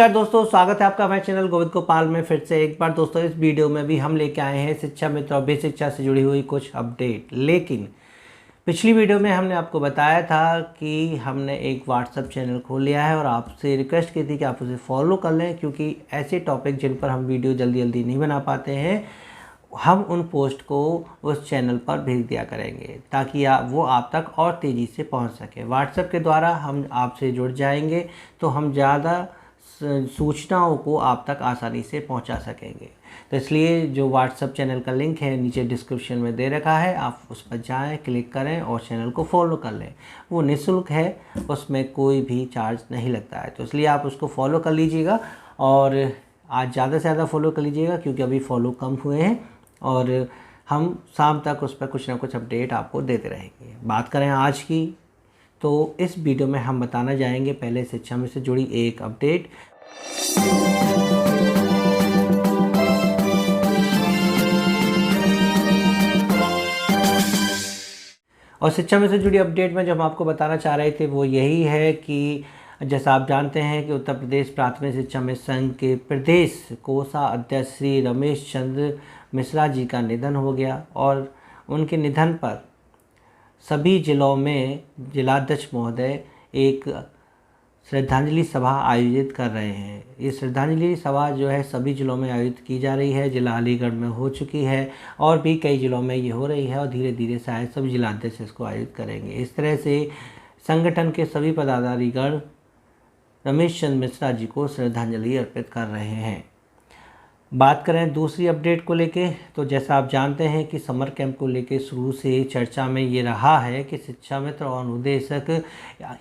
नमस्कार दोस्तों, स्वागत है आपका हमारे चैनल गोविंद गोपाल में फिर से एक बार। दोस्तों इस वीडियो में भी हम लेके आए हैं शिक्षा मित्र और बेसिक शिक्षा से जुड़ी हुई कुछ अपडेट। लेकिन पिछली वीडियो में हमने आपको बताया था कि हमने एक व्हाट्सएप चैनल खोल लिया है और आपसे रिक्वेस्ट की थी कि आप उसे फॉलो कर लें, क्योंकि ऐसे टॉपिक जिन पर हम वीडियो जल्दी जल्दी नहीं बना पाते हैं, हम उन पोस्ट को उस चैनल पर भेज दिया करेंगे ताकि वो आप तक और तेज़ी से पहुंच सके। व्हाट्सएप के द्वारा हम आपसे जुड़ जाएंगे तो हम ज़्यादा सूचनाओं को आप तक आसानी से पहुंचा सकेंगे। तो इसलिए जो व्हाट्सएप चैनल का लिंक है नीचे डिस्क्रिप्शन में दे रखा है, आप उस पर जाएं, क्लिक करें और चैनल को फॉलो कर लें। वो निःशुल्क है, उसमें कोई भी चार्ज नहीं लगता है, तो इसलिए आप उसको फॉलो कर लीजिएगा। और आज ज़्यादा से ज़्यादा फॉलो कर लीजिएगा क्योंकि अभी फॉलो कम हुए हैं और हम शाम तक उस पर कुछ ना कुछ अपडेट आपको देते रहेंगे। बात करें आज की, तो इस वीडियो में हम बताना जाएंगे पहले शिक्षा में से जुड़ी एक अपडेट। और शिक्षा में से जुड़ी अपडेट में जो हम आपको बताना चाह रहे थे वो यही है कि जैसा आप जानते हैं कि उत्तर प्रदेश प्राथमिक शिक्षा मित्र संघ के प्रदेश कोषाध्यक्ष श्री रमेश चंद्र मिश्रा जी का निधन हो गया और उनके निधन पर सभी जिलों में जिलाध्यक्ष महोदय एक श्रद्धांजलि सभा आयोजित कर रहे हैं। ये श्रद्धांजलि सभा जो है सभी जिलों में आयोजित की जा रही है। जिला अलीगढ़ में हो चुकी है और भी कई जिलों में ये हो रही है और धीरे धीरे शायद सभी जिलाध्यक्ष इसको आयोजित करेंगे। इस तरह से संगठन के सभी पदाधिकारीगण रमेश चंद्र मिश्रा जी को श्रद्धांजलि अर्पित कर रहे हैं। बात करें दूसरी अपडेट को लेके, तो जैसा आप जानते हैं कि समर कैंप को लेके शुरू से चर्चा में ये रहा है कि शिक्षा मित्र और अनुदेशक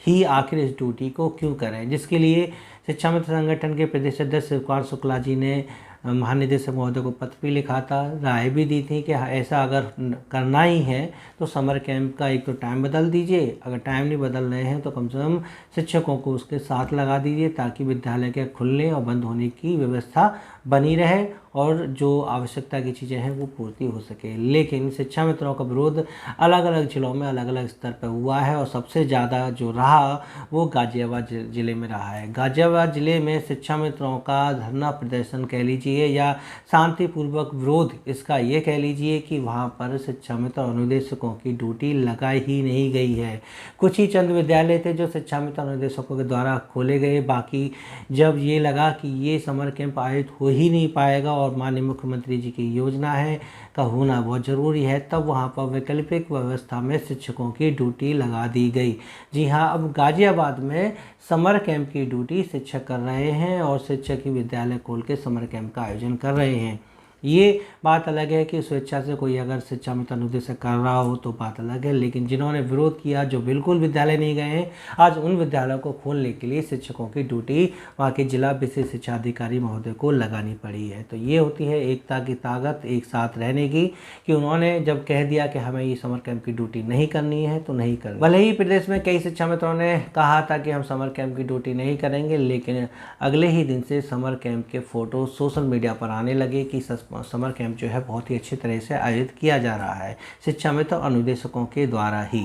ही आखिर इस ड्यूटी को क्यों करें, जिसके लिए शिक्षा मित्र संगठन के प्रदेश अध्यक्ष शिवकुमार शुक्ला जी ने महानिदेशक महोदय को पत्र भी लिखा था, राय भी दी थी कि ऐसा अगर करना ही है तो समर कैंप का एक तो टाइम बदल दीजिए, अगर टाइम नहीं बदल रहे हैं तो कम से कम शिक्षकों को उसके साथ लगा दीजिए ताकि विद्यालय के खुलने और बंद होने की व्यवस्था बनी रहे और जो आवश्यकता की चीज़ें हैं वो पूर्ति हो सके। लेकिन शिक्षा मित्रों का विरोध अलग अलग जिलों में अलग अलग स्तर पर हुआ है और सबसे ज़्यादा जो रहा वो गाजियाबाद ज़िले में रहा है। गाजियाबाद ज़िले में शिक्षा मित्रों का धरना प्रदर्शन कह लीजिए या शांतिपूर्वक विरोध इसका ये कह लीजिए कि वहाँ पर शिक्षा मित्र और अनुदेशकों की ड्यूटी लगाई ही नहीं गई है। कुछ ही चंद विद्यालय थे जो शिक्षा मित्र अनुदेशकों के द्वारा खोले गए, बाकी जब ये लगा कि ये समर कैंप आयोजित हो ही नहीं पाएगा और माननीय मुख्यमंत्री जी की योजना है का होना बहुत ज़रूरी है, तब वहाँ पर वैकल्पिक व्यवस्था में शिक्षकों की ड्यूटी लगा दी गई। जी हाँ, अब गाजियाबाद में समर कैंप की ड्यूटी शिक्षक कर रहे हैं और शिक्षक ही विद्यालय खोल के समर कैंप का आयोजन कर रहे हैं। ये बात अलग है कि स्वेच्छा से कोई अगर शिक्षा मित्र अनुदेशक कर रहा हो तो बात अलग है, लेकिन जिन्होंने विरोध किया, जो बिल्कुल विद्यालय नहीं गए हैं, आज उन विद्यालयों को खोलने के लिए शिक्षकों की ड्यूटी वहाँ के जिला विशेष शिक्षा अधिकारी महोदय को लगानी पड़ी है। तो ये होती है एकता की ताकत, एक साथ रहने की, कि उन्होंने जब कह दिया कि हमें ये समर कैंप की ड्यूटी नहीं करनी है तो नहीं करनी। भले ही प्रदेश में कई शिक्षा मित्रों ने कहा था कि हम समर कैंप की ड्यूटी नहीं करेंगे, लेकिन अगले ही दिन से समर कैंप के फ़ोटो सोशल मीडिया पर आने लगे कि समर कैंप जो है बहुत ही अच्छी तरह से आयोजित किया जा रहा है शिक्षा मित्र और अनुदेशकों के द्वारा ही।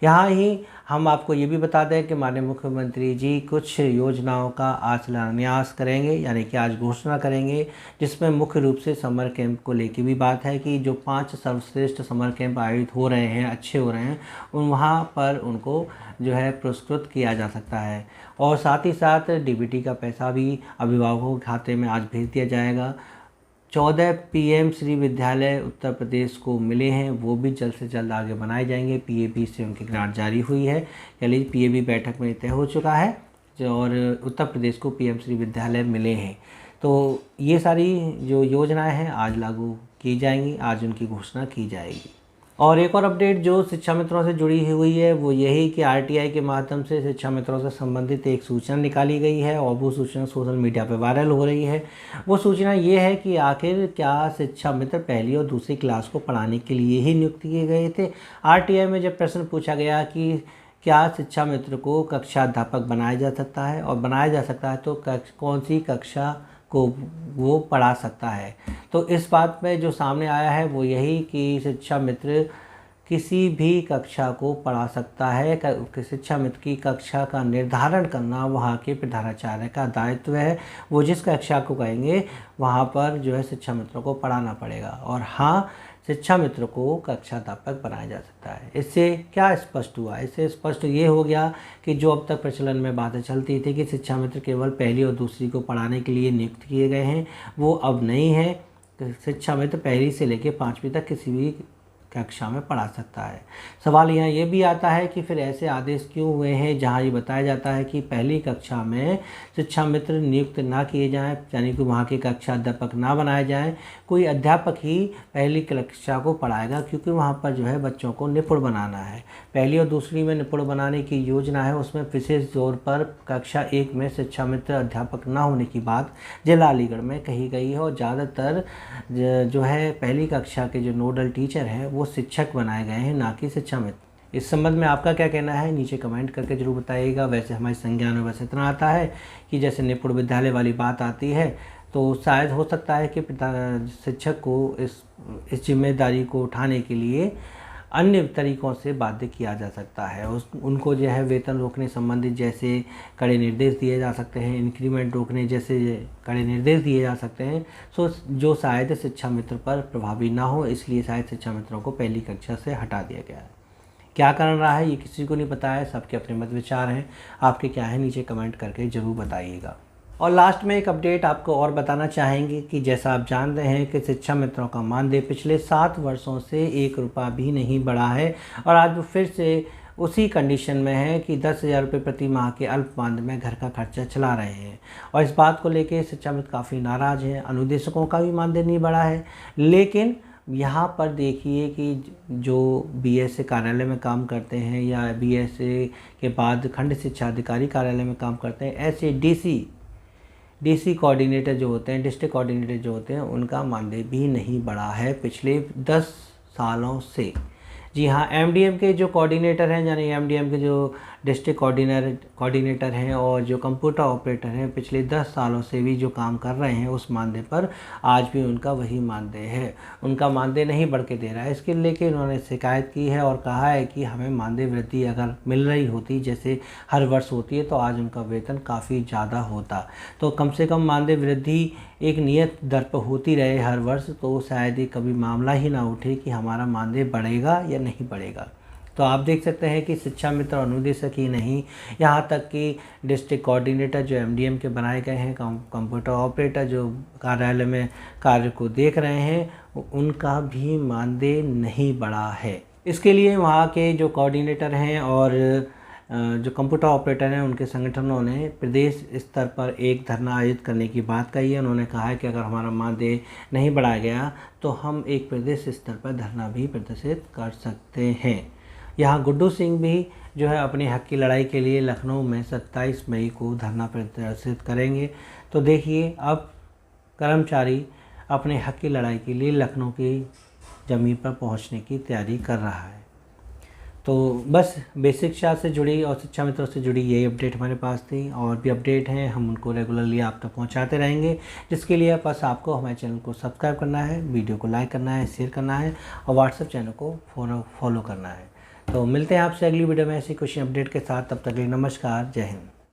यहाँ ही हम आपको ये भी बता दें कि माननीय मुख्यमंत्री जी कुछ योजनाओं का आज शिलान्यास करेंगे, यानी कि आज घोषणा करेंगे, जिसमें मुख्य रूप से समर कैंप को लेकर भी बात है कि जो 5 सर्वश्रेष्ठ समर कैंप आयोजित हो रहे हैं, अच्छे हो रहे हैं, वहाँ पर उनको जो है पुरस्कृत किया जा सकता है। और साथ ही साथ डीबीटी का पैसा भी अभिभावकों के खाते में आज भेज दिया जाएगा। 14 पीएम श्री विद्यालय उत्तर प्रदेश को मिले हैं, वो भी जल्द से जल्द आगे बनाए जाएंगे। पीएबी से उनकी ग्रांट जारी हुई है, यानी पीएबी बैठक में तय हो चुका है और उत्तर प्रदेश को पीएम श्री विद्यालय मिले हैं। तो ये सारी जो योजनाएं हैं आज लागू की जाएंगी, आज उनकी घोषणा की जाएगी। और एक और अपडेट जो शिक्षा मित्रों से जुड़ी हुई है वो यही कि आरटीआई के माध्यम से शिक्षा मित्रों से संबंधित एक सूचना निकाली गई है और वो सूचना सोशल मीडिया पर वायरल हो रही है। वो सूचना ये है कि आखिर क्या शिक्षा मित्र पहली और दूसरी क्लास को पढ़ाने के लिए ही नियुक्त किए गए थे। आरटीआई में जब प्रश्न पूछा गया कि क्या शिक्षा मित्र को कक्षा अध्यापक बनाया जा सकता है और बनाया जा सकता है तो कौन सी कक्षा को वो पढ़ा सकता है, तो इस बात में जो सामने आया है वो यही कि शिक्षा मित्र किसी भी कक्षा को पढ़ा सकता है। शिक्षा मित्र की कक्षा का निर्धारण करना वहाँ के प्रधानाचार्य का दायित्व है। वो जिस कक्षा को कहेंगे वहाँ पर जो है शिक्षा मित्रों को पढ़ाना पड़ेगा। और हाँ, शिक्षा मित्र को कक्षाध्यापक बनाया जा सकता है। इससे क्या स्पष्ट हुआ? इससे स्पष्ट ये हो गया कि जो अब तक प्रचलन में बातें चलती थी कि शिक्षा मित्र केवल पहली और दूसरी को पढ़ाने के लिए नियुक्त किए गए हैं, वो अब नहीं है। शिक्षा मित्र पहली से लेकर 5वीं तक किसी भी कक्षा में पढ़ा सकता है। सवाल यहाँ ये भी आता है कि फिर ऐसे आदेश क्यों हुए हैं जहाँ ये बताया जाता है कि पहली कक्षा में शिक्षा मित्र नियुक्त ना किए जाएं, यानी कि वहाँ के कक्षा अध्यापक ना बनाए जाएं, कोई अध्यापक ही पहली कक्षा को पढ़ाएगा, क्योंकि वहाँ पर जो है बच्चों को निपुण बनाना है। पहली और दूसरी में निपुण बनाने की योजना है, उसमें विशेष तौर पर कक्षा 1 में शिक्षा मित्र अध्यापक ना होने की बात जिला अलीगढ़ में कही गई है। और ज़्यादातर जो है पहली कक्षा के जो नोडल टीचर हैं वो शिक्षक बनाए गए हैं, ना कि शिक्षा मित्र। इस संबंध में आपका क्या कहना है नीचे कमेंट करके जरूर बताइएगा। वैसे हमारे संज्ञान में बस इतना आता है कि जैसे निपुण विद्यालय वाली बात आती है तो शायद हो सकता है कि शिक्षक को इस जिम्मेदारी को उठाने के लिए अन्य तरीक़ों से बाध्य किया जा सकता है। उनको जो है वेतन रोकने संबंधित जैसे कड़े निर्देश दिए जा सकते हैं, इंक्रीमेंट रोकने जैसे कड़े निर्देश दिए जा सकते हैं, जो शायद शिक्षा मित्र पर प्रभावी ना हो, इसलिए शायद शिक्षा मित्रों को पहली कक्षा से हटा दिया गया है। क्या कारण रहा है ये किसी को नहीं पता है, सबके अपने मत विचार हैं। आपके क्या है नीचे कमेंट करके ज़रूर बताइएगा। और लास्ट में एक अपडेट आपको और बताना चाहेंगे कि जैसा आप जान रहे हैं कि शिक्षा मित्रों का मानदेय पिछले 7 वर्षों से 1 रुपया भी नहीं बढ़ा है और आज वो फिर से उसी कंडीशन में है कि 10,000 रुपये प्रति माह के अल्प मानदेय में घर का खर्चा चला रहे हैं। और इस बात को लेकर शिक्षा मित्र काफ़ी नाराज़ हैं। अनुदेशकों का भी मानदेय नहीं बढ़ा है, लेकिन यहाँ पर देखिए कि जो बीएसए कार्यालय में काम करते हैं या बीएसए के बाद खंड शिक्षा अधिकारी कार्यालय में काम करते हैं, ऐसे डीसी कोऑर्डिनेटर जो होते हैं, डिस्ट्रिक्ट कोऑर्डिनेटर जो होते हैं, उनका मानदेय भी नहीं बढ़ा है पिछले 10 सालों से। जी हाँ, एमडीएम के जो कोऑर्डिनेटर हैं, यानी एमडीएम के जो डिस्ट्रिक्ट कोऑर्डिनेटर हैं और जो कंप्यूटर ऑपरेटर हैं, पिछले 10 सालों से भी जो काम कर रहे हैं उस मानदेय पर, आज भी उनका वही मानदेय है। उनका मानदेय नहीं बढ़ के दे रहा है। इसके लेके उन्होंने शिकायत की है और कहा है कि हमें मानदेय वृद्धि अगर मिल रही होती जैसे हर वर्ष होती है तो आज उनका वेतन काफ़ी ज़्यादा होता। तो कम से कम मानदेय वृद्धि एक नियत दर पर होती रहे हर वर्ष, तो शायद ये कभी मामला ही ना उठे कि हमारा मानदेय बढ़ेगा या नहीं बढ़ेगा। तो आप देख सकते हैं कि शिक्षा मित्र अनुदेशक ही नहीं, यहाँ तक कि डिस्ट्रिक्ट कोऑर्डिनेटर जो एमडीएम के बनाए गए हैं, कंप्यूटर ऑपरेटर जो कार्यालय में कार्य को देख रहे हैं, उनका भी मानदेय नहीं बढ़ा है। इसके लिए वहाँ के जो कोऑर्डिनेटर हैं और जो कंप्यूटर ऑपरेटर हैं, उनके संगठनों ने प्रदेश स्तर पर एक धरना आयोजित करने की बात कही है। उन्होंने कहा है कि अगर हमारा मानदेय नहीं बढ़ाया गया तो हम एक प्रदेश स्तर पर धरना भी प्रदर्शित कर सकते हैं। यहाँ गुड्डू सिंह भी जो है अपने हक की लड़ाई के लिए लखनऊ में 27 मई को धरना प्रदर्शित करेंगे। तो देखिए, अब कर्मचारी अपने हक की लड़ाई के लिए लखनऊ की ज़मीन पर पहुँचने की तैयारी कर रहा है। तो बस बेसिक शिक्षा से जुड़ी और शिक्षा मित्रों से जुड़ी यही अपडेट हमारे पास थी। और भी अपडेट हैं, हम उनको रेगुलरली आप तक पहुंचाते रहेंगे, जिसके लिए बस आपको हमारे चैनल को सब्सक्राइब करना है, वीडियो को लाइक करना है, शेयर करना है और व्हाट्सएप चैनल को फॉलो करना है। तो मिलते हैं आपसे अगली वीडियो में ऐसी कुछ अपडेट के साथ। तब तक के लिए नमस्कार, जय हिंद।